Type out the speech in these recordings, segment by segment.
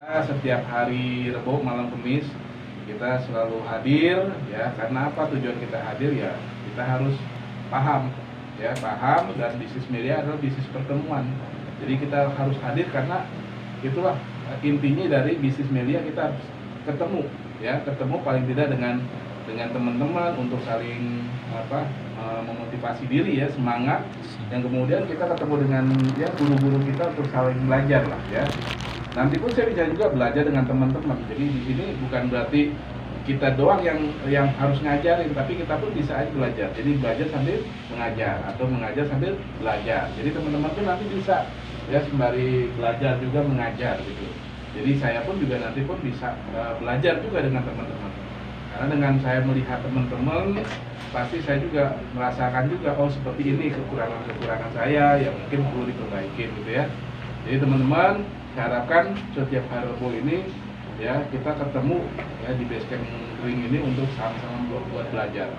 Setiap hari Rebo malam Kamis kita selalu hadir ya, karena apa tujuan kita hadir ya, kita harus paham ya, paham, dan bisnis media adalah bisnis pertemuan. Jadi kita harus hadir karena itulah intinya dari bisnis media, kita harus ketemu ya, ketemu paling tidak dengan teman-teman untuk saling memotivasi diri ya, semangat, yang kemudian kita ketemu dengan ya guru-guru kita untuk saling belajar lah ya. Nanti pun saya bisa juga belajar dengan teman-teman. Jadi di sini bukan berarti kita doang yang harus ngajarin, tapi kita pun bisa aja belajar. Jadi belajar sambil mengajar atau mengajar sambil belajar. Jadi teman-teman pun nanti bisa ya sembari belajar juga mengajar gitu. Jadi saya pun juga nanti pun bisa belajar juga dengan teman-teman. Karena dengan saya melihat teman-teman, pasti saya juga merasakan juga, oh seperti ini kekurangan saya yang mungkin perlu diperbaiki gitu ya. Jadi teman-teman, saya harapkan setiap hari Rabu ini ya kita ketemu ya di Basecamp Ring ini untuk sama-sama buat belajar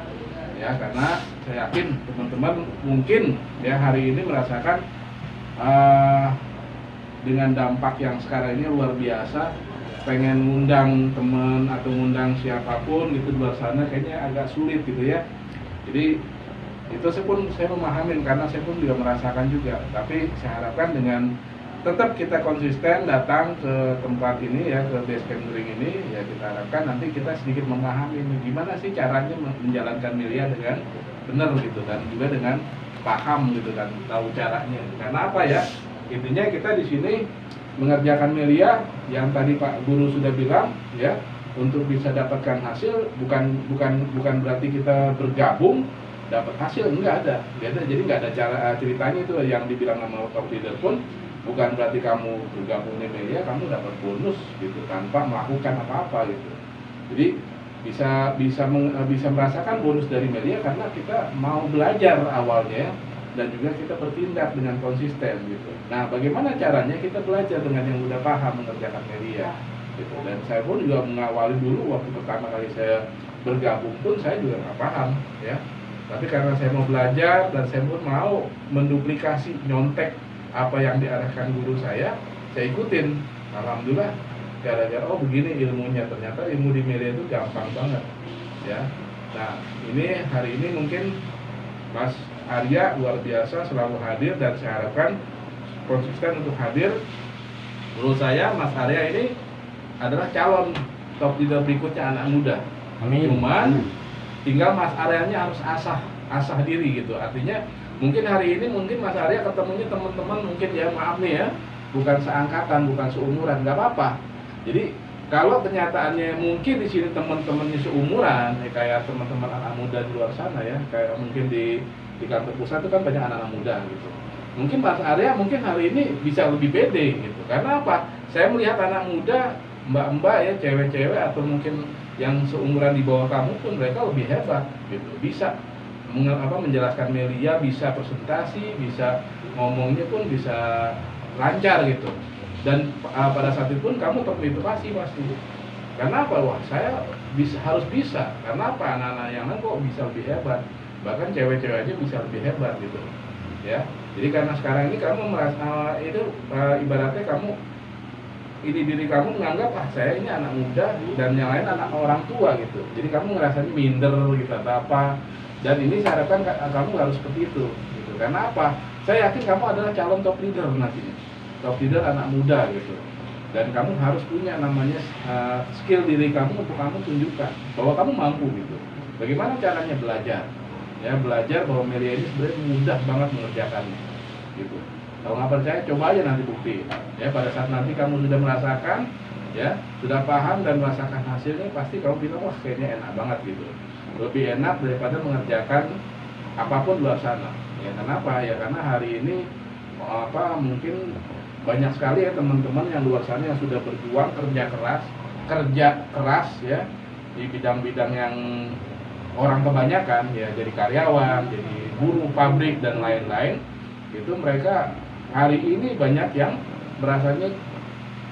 ya, karena saya yakin teman-teman mungkin ya hari ini merasakan dengan dampak yang sekarang ini luar biasa, pengen ngundang teman atau ngundang siapapun gitu di luar sana kayaknya agak sulit gitu ya. Jadi itu saya memahami karena saya pun juga merasakan juga, tapi saya harapkan dengan tetap kita konsisten datang ke tempat ini ya, ke Basecamp Ring ini ya, kita harapkan nanti kita sedikit memahami gimana sih caranya menjalankan media dengan benar gitu, dan juga dengan paham gitu kan, tahu caranya. Karena apa ya, intinya kita di sini mengerjakan media yang tadi Pak Guru sudah bilang ya, untuk bisa dapatkan hasil bukan berarti kita bergabung dapat hasil, enggak ada. Jadi nggak ada cara ceritanya itu yang dibilang sama top leader pun, bukan berarti kamu bergabung di media kamu dapat bonus gitu tanpa melakukan apa-apa gitu. Jadi bisa merasakan bonus dari media karena kita mau belajar awalnya dan juga kita bertindak dengan konsisten gitu. Nah, bagaimana caranya kita belajar dengan yang udah paham mengerjakan media gitu. Dan saya pun juga mengawali dulu waktu pertama kali saya bergabung pun saya juga nggak paham ya. Tapi karena saya mau belajar dan saya pun mau menduplikasi, nyontek apa yang diarahkan guru saya ikutin. Alhamdulillah, gara-gara oh begini ilmunya, ternyata ilmu di media itu gampang banget ya. Nah, ini hari ini mungkin Mas Arya luar biasa selalu hadir, dan saya harapkan konsisten untuk hadir. Menurut saya Mas Arya ini adalah calon top leader berikutnya anak muda. Amin. Cuman tinggal Mas Aryanya harus asah diri gitu. Artinya mungkin hari ini Mas Arya ketemunya teman-teman mungkin ya, maaf nih ya, bukan seangkatan, bukan seumuran, nggak apa-apa. Jadi kalau kenyataannya mungkin di sini teman-temannya seumuran, ya kayak teman-teman anak muda di luar sana ya, kayak mungkin di kantor pusat itu kan banyak anak-anak muda gitu. Mungkin Mas Arya mungkin hari ini bisa lebih pede gitu. Karena apa? Saya melihat anak muda, mbak-mbak ya, cewek-cewek atau mungkin yang seumuran di bawah kamu pun mereka lebih hebat gitu, bisa menjelaskan media, bisa presentasi, bisa ngomongnya pun bisa lancar gitu. Dan pada saat itu pun kamu termotivasi pasti. Karena apa? Wah, saya harus bisa. Karena apa? Anak-anak yang lain kok bisa lebih hebat. Bahkan cewek-cewek aja bisa lebih hebat gitu. Ya. Jadi karena sekarang ini kamu merasa itu ibaratnya kamu diri kamu menganggap saya ini anak muda dan yang lain anak orang tua gitu. Jadi kamu ngerasanya minder gitu atau apa. Dan ini saya harapkan kamu harus seperti itu gitu. Karena apa? Saya yakin kamu adalah calon top leader nantinya. Top leader anak muda gitu. Dan kamu harus punya namanya skill diri kamu untuk kamu tunjukkan bahwa kamu mampu gitu. Bagaimana caranya belajar? Ya, belajar bahwa media ini sebenarnya mudah banget mengerjakannya gitu. Kalau nggak percaya, coba aja nanti bukti. Ya, pada saat nanti kamu sudah merasakan, ya, sudah paham dan merasakan hasilnya, pasti kamu bilang wah kayaknya enak banget gitu. Lebih enak daripada mengerjakan apapun luar sana. Ya, kenapa? Ya karena hari ini mungkin banyak sekali ya teman-teman yang luar sana yang sudah berjuang kerja keras ya di bidang-bidang yang orang kebanyakan ya, jadi karyawan, jadi buruh pabrik dan lain-lain. Itu mereka hari ini banyak yang merasanya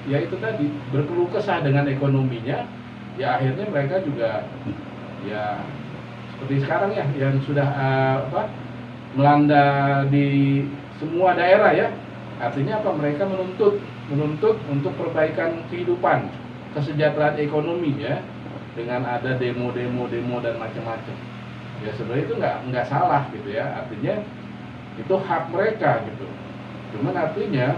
ya itu tadi berkeluh kesah dengan ekonominya, ya akhirnya mereka juga ya seperti sekarang ya yang sudah melanda di semua daerah ya, Artinya apa? Mereka menuntut untuk perbaikan kehidupan, kesejahteraan ekonomi ya, dengan ada demo dan macam-macam. Ya sebenarnya itu nggak salah gitu ya, artinya itu hak mereka gitu. Cuman artinya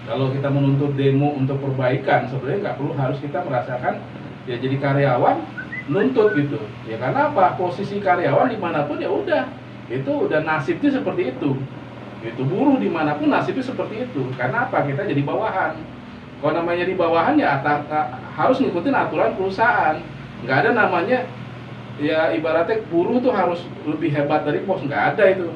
kalau kita menuntut demo untuk perbaikan, sebenarnya nggak perlu harus kita merasakan ya jadi karyawan nuntut gitu. Ya karena apa? Posisi karyawan dimanapun ya udah, itu udah nasibnya seperti itu. Itu buruh dimanapun nasibnya seperti itu. Karena apa? Kita jadi bawahan. Kalau namanya di bawahan ya harus ngikutin aturan perusahaan. Nggak ada namanya ya ibaratnya buruh tuh harus lebih hebat dari bos, nggak ada itu.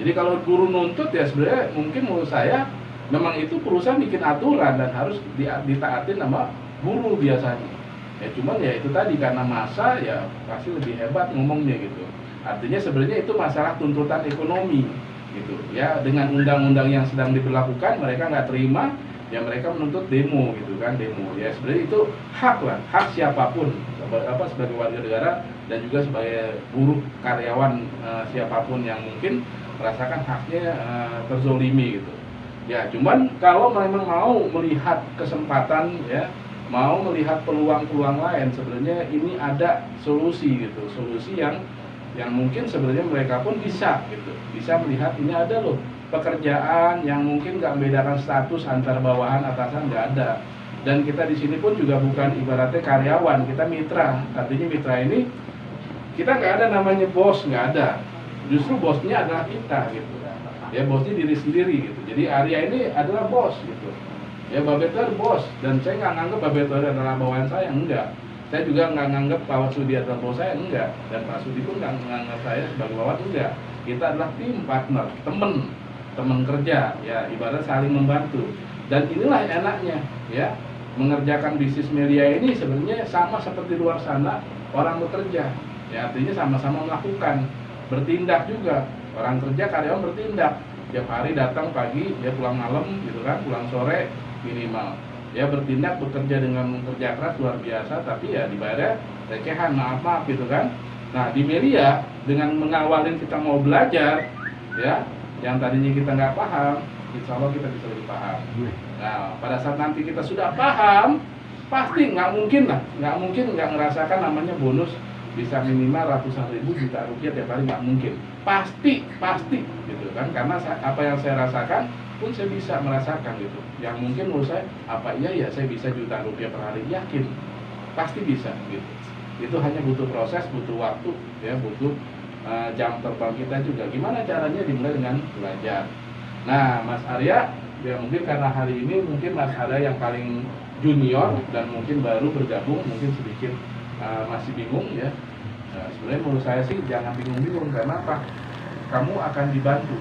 Jadi kalau buruh nuntut ya sebenarnya mungkin menurut saya memang itu perusahaan bikin aturan dan harus ditaatin sama buruh biasanya. Ya cuman ya itu tadi karena masa ya pasti lebih hebat ngomongnya gitu. Artinya sebenarnya itu masalah tuntutan ekonomi gitu. Ya dengan undang-undang yang sedang diberlakukan mereka nggak terima, ya mereka menuntut demo gitu kan, demo. Ya sebenarnya itu hak lah, hak siapapun sebagai warga negara dan juga sebagai buruh karyawan siapapun yang mungkin merasakan haknya terzolimi gitu. Ya cuman kalau memang mau melihat kesempatan ya, mau melihat peluang-peluang lain, sebenarnya ini ada solusi gitu, solusi yang mungkin sebenarnya mereka pun bisa gitu, bisa melihat ini ada loh pekerjaan yang mungkin nggak membedakan status antar bawahan atasan, nggak ada. Dan kita di sini pun juga bukan ibaratnya karyawan, kita mitra. Artinya mitra ini kita nggak ada namanya bos, nggak ada. Justru bosnya adalah kita gitu. Ya bosnya diri sendiri gitu. Jadi Arya ini adalah bos gitu. Ya Mbak Betor bos, dan saya nggak nganggap Mbak Betor adalah bawahan saya, enggak. Saya juga nggak nganggap Pak Sudi adalah bos saya, enggak. Dan Pak Sudi pun nggak menganggap saya sebagai bawahan, enggak. Kita adalah tim partner, teman kerja, ya ibarat saling membantu. Dan inilah enaknya ya, mengerjakan bisnis media ini sebenarnya sama seperti luar sana orang bekerja. Ya artinya sama-sama melakukan, bertindak juga. Orang kerja, karyawan bertindak. Tiap hari datang pagi, dia pulang malam gitu kan, pulang sore minimal. Ya bertindak, bekerja dengan kerja keras luar biasa, tapi ya dibayarnya recehan, maaf gitu kan. Nah di media dengan mengawalin kita mau belajar ya, yang tadinya kita nggak paham, insya Allah kita bisa lebih paham. Nah pada saat nanti kita sudah paham, pasti nggak mungkin nggak ngerasakan namanya bonus bisa minimal ratusan ribu juta rupiah tiap hari, nggak mungkin. Pasti gitu kan, karena apa yang saya rasakan pun saya bisa merasakan gitu. Yang mungkin menurut saya apa iya ya saya bisa jutaan rupiah per hari, yakin pasti bisa gitu. Itu hanya butuh proses, butuh waktu ya, butuh jam terbang kita juga. Gimana caranya? Dimulai dengan belajar. Nah Mas Arya ya mungkin karena hari ini mungkin Mas Arya yang paling junior dan mungkin baru bergabung, mungkin sedikit masih bingung ya. Nah, sebenarnya menurut saya sih jangan bingung-bingung, karena apa? Kamu akan dibantu,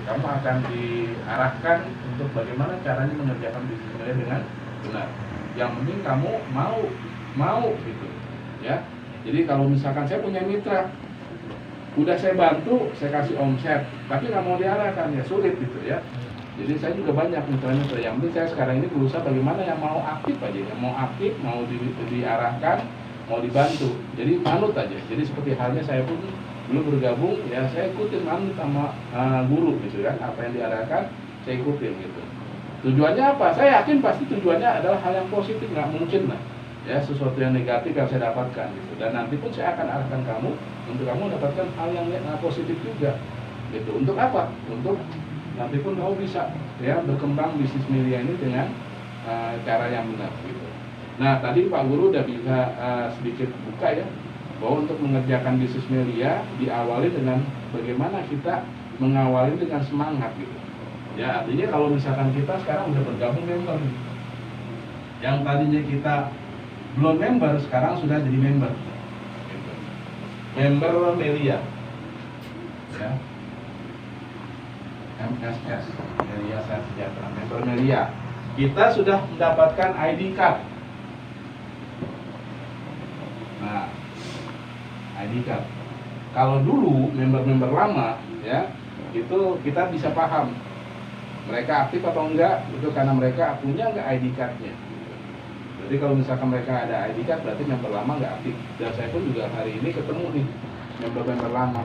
kamu akan diarahkan untuk bagaimana caranya mengerjakan bisnis media dengan benar. Yang penting kamu mau gitu ya. Jadi kalau misalkan saya punya mitra, udah saya bantu, saya kasih omset, tapi nggak mau diarahkan ya sulit gitu ya. Jadi saya juga banyak mitra-mitra. Yang penting saya sekarang ini berusaha bagaimana yang mau aktif aja, yang mau aktif, mau diarahkan, mau dibantu. Jadi manut aja. Jadi seperti halnya saya pun dulu bergabung, ya saya ikutin manut sama guru gitu kan. Apa yang diarahkan saya ikutin gitu. Tujuannya apa? Saya yakin pasti tujuannya adalah hal yang positif, nggak mungkin lah ya sesuatu yang negatif yang saya dapatkan gitu. Dan nanti pun saya akan arahkan kamu untuk kamu mendapatkan hal yang positif juga gitu. Untuk apa? Untuk nanti pun kamu bisa ya berkembang bisnis media ini dengan cara yang benar gitu. Nah tadi Pak Guru udah bisa sedikit buka ya, bahwa untuk mengerjakan bisnis media diawali dengan bagaimana kita mengawali dengan semangat gitu. Ya artinya kalau misalkan kita sekarang udah bergabung member, yang tadinya kita belum member sekarang sudah jadi member gitu. Member media ya, MSS Media Sejahtera, member media. Kita sudah mendapatkan ID card. Nah, ID card. Kalau dulu member-member lama ya, itu kita bisa paham mereka aktif atau enggak itu karena mereka punya enggak ID cardnya. Jadi kalau misalkan mereka ada ID card berarti member lama enggak aktif. Dan saya pun juga hari ini ketemu nih member-member lama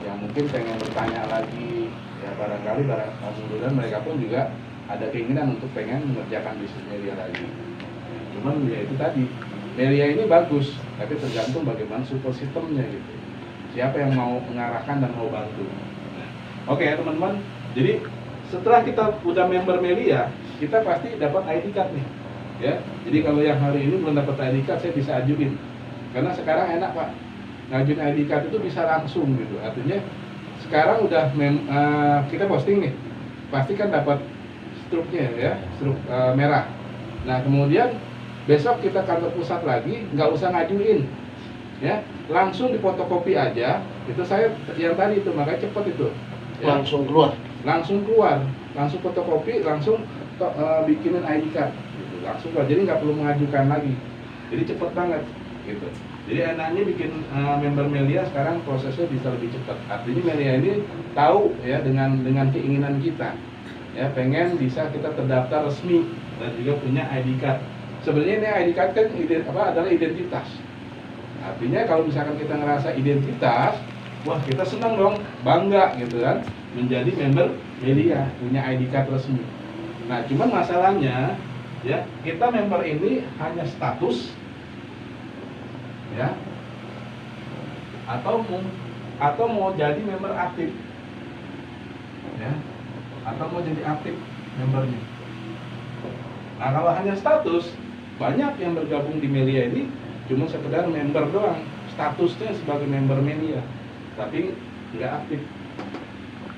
yang mungkin pengen bertanya lagi, ya barangkali kemudian mereka pun juga ada keinginan untuk pengen mengerjakan bisnis media lagi. Cuman ya itu tadi, media ini bagus, tapi tergantung bagaimana support sistemnya gitu. Siapa yang mau mengarahkan dan mau bantu. Oke ya teman-teman, jadi setelah kita udah member media, kita pasti dapat ID card nih. Ya, jadi kalau yang hari ini belum dapat ID card, saya bisa ajuin. Karena sekarang enak Pak, ngajuin ID card itu bisa langsung gitu. Artinya sekarang udah kita posting nih, pasti kan dapat struknya ya, struk merah. Nah kemudian besok kita kantor pusat lagi, nggak usah ngajuin, ya langsung difotokopi aja. Itu saya yang tadi itu, makanya cepet itu. Ya. Langsung keluar, langsung fotokopi, langsung bikinin ID card. Langsung keluar, jadi nggak perlu mengajukan lagi, jadi cepet banget gitu. Jadi enaknya bikin member media sekarang prosesnya bisa lebih cepat. Artinya media ini tahu ya dengan keinginan kita, ya pengen bisa kita terdaftar resmi dan juga punya ID card. Sebenarnya ini ID card kan adalah identitas. Artinya kalau misalkan kita ngerasa identitas, wah kita senang dong, bangga gitu kan, menjadi member media, punya ID card resmi. Nah cuman masalahnya ya, kita member ini hanya status ya, atau mau jadi member aktif ya, atau mau jadi aktif membernya. Nah kalau hanya status, banyak yang bergabung di media ini cuma sekedar member doang, statusnya sebagai member media, tapi nggak aktif.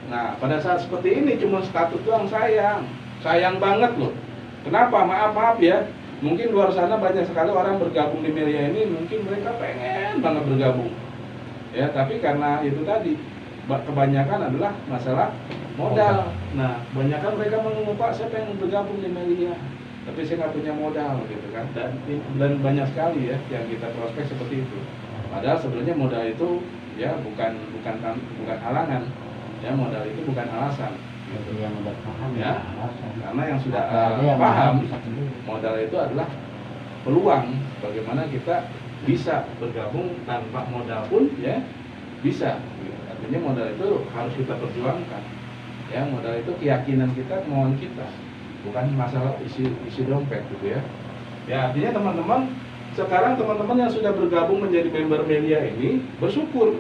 Nah pada saat seperti ini cuma status doang, sayang banget loh. Kenapa? Maaf ya, mungkin luar sana banyak sekali orang bergabung di media ini, mungkin mereka pengen banget bergabung ya, tapi karena itu tadi kebanyakan adalah masalah modal. Nah kebanyakan mereka mengeluh, Pak saya pengen bergabung di media tapi saya nggak punya modal gitu kan, dan banyak sekali ya yang kita prospek seperti itu. Padahal sebenarnya modal itu ya bukan halangan ya, modal itu bukan alasan. Gitu. Yang udah paham ya, karena yang sudah paham, modal itu adalah peluang bagaimana kita bisa bergabung tanpa modal pun ya bisa. Artinya modal itu harus kita perjuangkan ya, modal itu keyakinan kita, kemauan kita, bukan masalah isi dompet gitu ya. Ya artinya teman-teman, sekarang teman-teman yang sudah bergabung menjadi member media ini bersyukur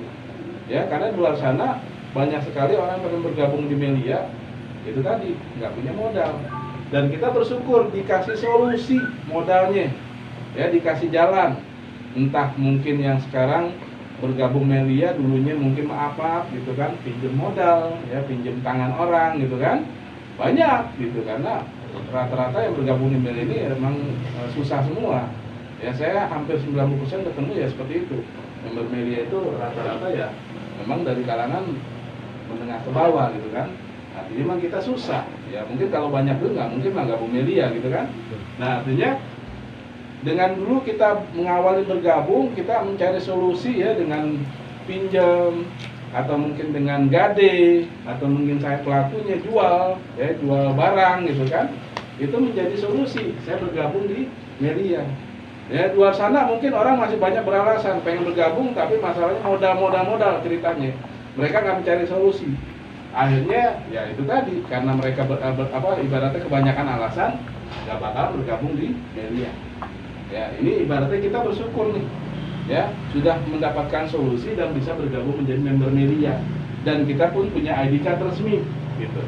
ya, karena di luar sana banyak sekali orang yang bergabung di media itu tadi nggak punya modal, dan kita bersyukur dikasih solusi modalnya ya, dikasih jalan. Entah mungkin yang sekarang bergabung media dulunya mungkin maaf gitu kan, pinjam modal ya, pinjam tangan orang gitu kan, banyak gitu, karena rata-rata yang bergabung di media ini memang susah semua ya. Saya hampir 90% ketemu ya seperti itu, member media itu rata-rata ya memang dari kalangan menengah ke bawah gitu kan. Artinya memang kita susah ya, mungkin kalau banyak duit nggak mungkin lah gabung media gitu kan. Nah artinya dengan dulu kita mengawali bergabung, kita mencari solusi ya dengan pinjam, atau mungkin dengan gade, atau mungkin saya pelakunya jual barang gitu kan, itu menjadi solusi saya bergabung di media ya. Di luar sana mungkin orang masih banyak beralasan pengen bergabung, tapi masalahnya modal ceritanya, mereka nggak mencari solusi. Akhirnya ya itu tadi, karena mereka ibaratnya kebanyakan alasan, nggak bakal bergabung di media ya. Ini ibaratnya kita bersyukur nih ya, sudah mendapatkan solusi dan bisa bergabung menjadi member media, dan kita pun punya ID card resmi gitu.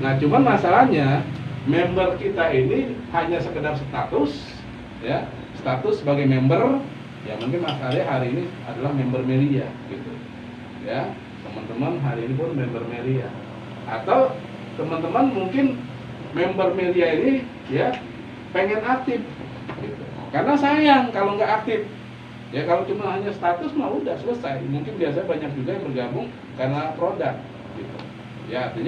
Nah cuman masalahnya member kita ini hanya sekedar status ya, status sebagai member ya. Mungkin Mas Arya hari ini adalah member media gitu ya, teman-teman hari ini pun member media, atau teman-teman mungkin member media ini ya pengen aktif gitu. Karena sayang kalau nggak aktif ya, kalau cuma hanya status mah udah selesai. Mungkin biasanya banyak juga yang bergabung karena produk gitu ya. Artinya